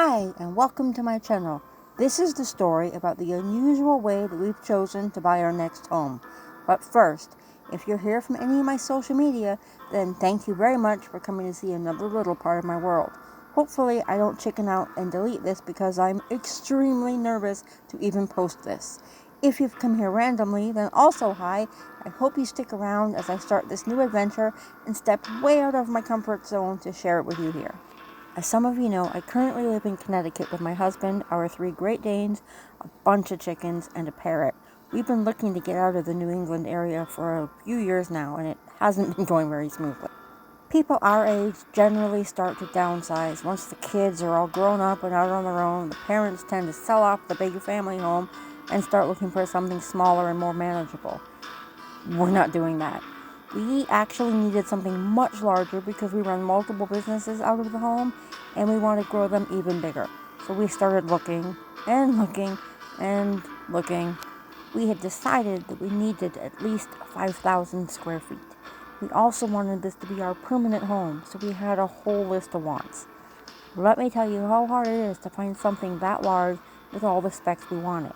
Hi, and welcome to my channel. This is the story about the unusual way that we've chosen to buy our next home. But first, if you're here from any of my social media, then thank you very much for coming to see another little part of my world. Hopefully, I don't chicken out and delete this because I'm extremely nervous to even post this. If you've come here randomly, then also hi. I hope you stick around as I start this new adventure and step way out of my comfort zone to share it with you here. As some of you know, I currently live in Connecticut with my husband, our 3 Great Danes, a bunch of chickens, and a parrot. We've been looking to get out of the New England area for a few years now, and it hasn't been going very smoothly. People our age generally start to downsize. Once the kids are all grown up and out on their own, the parents tend to sell off the big family home and start looking for something smaller and more manageable. We're not doing that. We actually needed something much larger because we run multiple businesses out of the home and we want to grow them even bigger. So we started looking and looking and looking. We had decided that we needed at least 5,000 square feet. We also wanted this to be our permanent home, so we had a whole list of wants. Let me tell you how hard it is to find something that large with all the specs we wanted.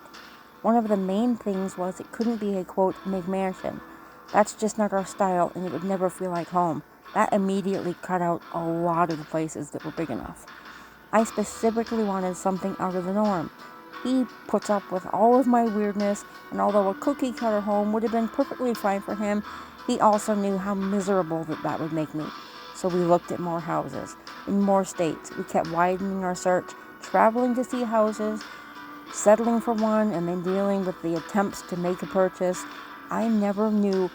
One of the main things was it couldn't be a, quote, McMansion. That's just not our style, and it would never feel like home. That immediately cut out a lot of the places that were big enough. I specifically wanted something out of the norm. He puts up with all of my weirdness, and although a cookie-cutter home would have been perfectly fine for him, he also knew how miserable that would make me. So we looked at more houses, in more states. We kept widening our search, traveling to see houses, settling for one, and then dealing with the attempts to make a purchase. I never knew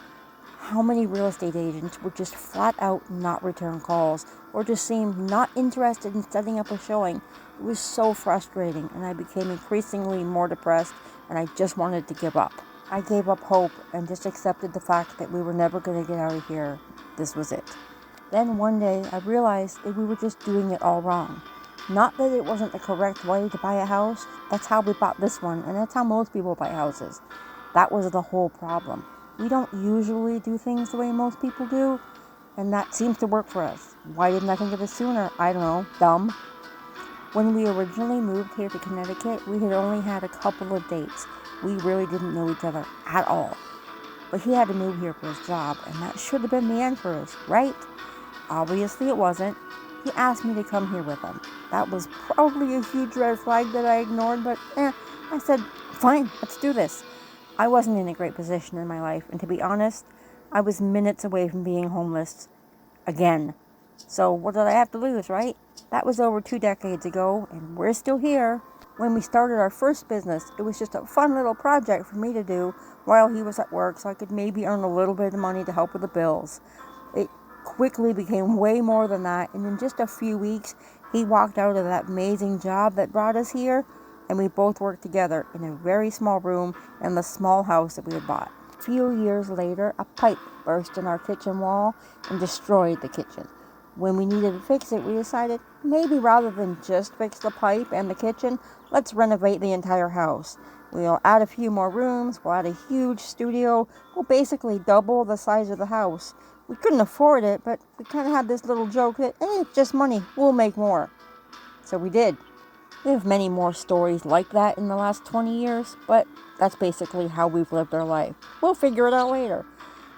how many real estate agents would just flat out not return calls or just seem not interested in setting up a showing. It was so frustrating, and I became increasingly more depressed, and I just wanted to give up. I gave up hope and just accepted the fact that we were never going to get out of here. This was it. Then one day I realized that we were just doing it all wrong. Not that it wasn't the correct way to buy a house. That's how we bought this one, and that's how most people buy houses. That was the whole problem. We don't usually do things the way most people do, and that seems to work for us. Why didn't I think of it sooner? I don't know. Dumb. When we originally moved here to Connecticut, we had only had a couple of dates. We really didn't know each other at all. But he had to move here for his job, and that should have been the end for us, right? Obviously it wasn't. He asked me to come here with him. That was probably a huge red flag that I ignored, but I said, fine, let's do this. I wasn't in a great position in my life, and to be honest, I was minutes away from being homeless again. So what did I have to lose, right? That was over 2 decades ago, and we're still here. When we started our first business, it was just a fun little project for me to do while he was at work so I could maybe earn a little bit of money to help with the bills. It quickly became way more than that, and in just a few weeks, he walked out of that amazing job that brought us here, and we both worked together in a very small room in the small house that we had bought. A few years later, a pipe burst in our kitchen wall and destroyed the kitchen. When we needed to fix it, we decided maybe rather than just fix the pipe and the kitchen, let's renovate the entire house. We'll add a few more rooms, we'll add a huge studio, we'll basically double the size of the house. We couldn't afford it, but we kind of had this little joke that, it's just money, we'll make more. So we did. We have many more stories like that in the last 20 years, but that's basically how we've lived our life. We'll figure it out later.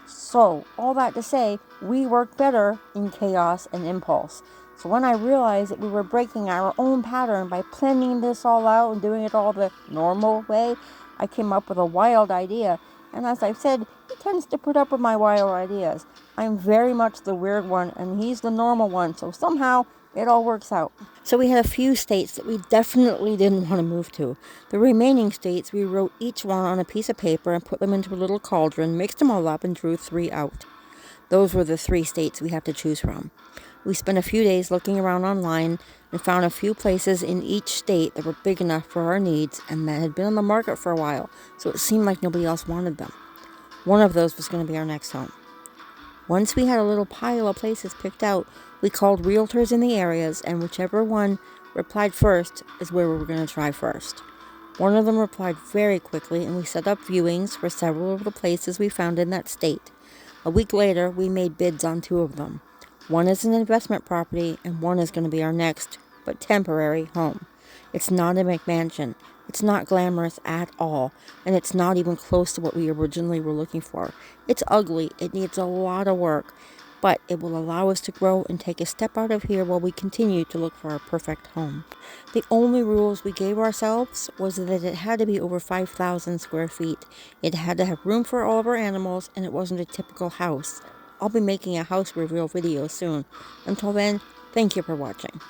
So, all that to say, we work better in chaos and impulse. So when I realized that we were breaking our own pattern by planning this all out and doing it all the normal way, I came up with a wild idea. And as I've said, he tends to put up with my wild ideas. I'm very much the weird one, and he's the normal one, so somehow it all works out. So we had a few states that we definitely didn't want to move to. The remaining states, we wrote each one on a piece of paper and put them into a little cauldron, mixed them all up, and drew 3 out. Those were the 3 states we had to choose from. We spent a few days looking around online and found a few places in each state that were big enough for our needs and that had been on the market for a while, so it seemed like nobody else wanted them. One of those was going to be our next home. Once we had a little pile of places picked out, we called realtors in the areas, and whichever one replied first is where we were going to try first. One of them replied very quickly, and we set up viewings for several of the places we found in that state. A week later, we made bids on 2 of them. One is an investment property, and one is going to be our next, but temporary home. It's not a McMansion. It's not glamorous at all, and it's not even close to what we originally were looking for. It's ugly, it needs a lot of work, but it will allow us to grow and take a step out of here while we continue to look for our perfect home. The only rules we gave ourselves was that it had to be over 5,000 square feet. It had to have room for all of our animals, and it wasn't a typical house. I'll be making a house reveal video soon. Until then, thank you for watching.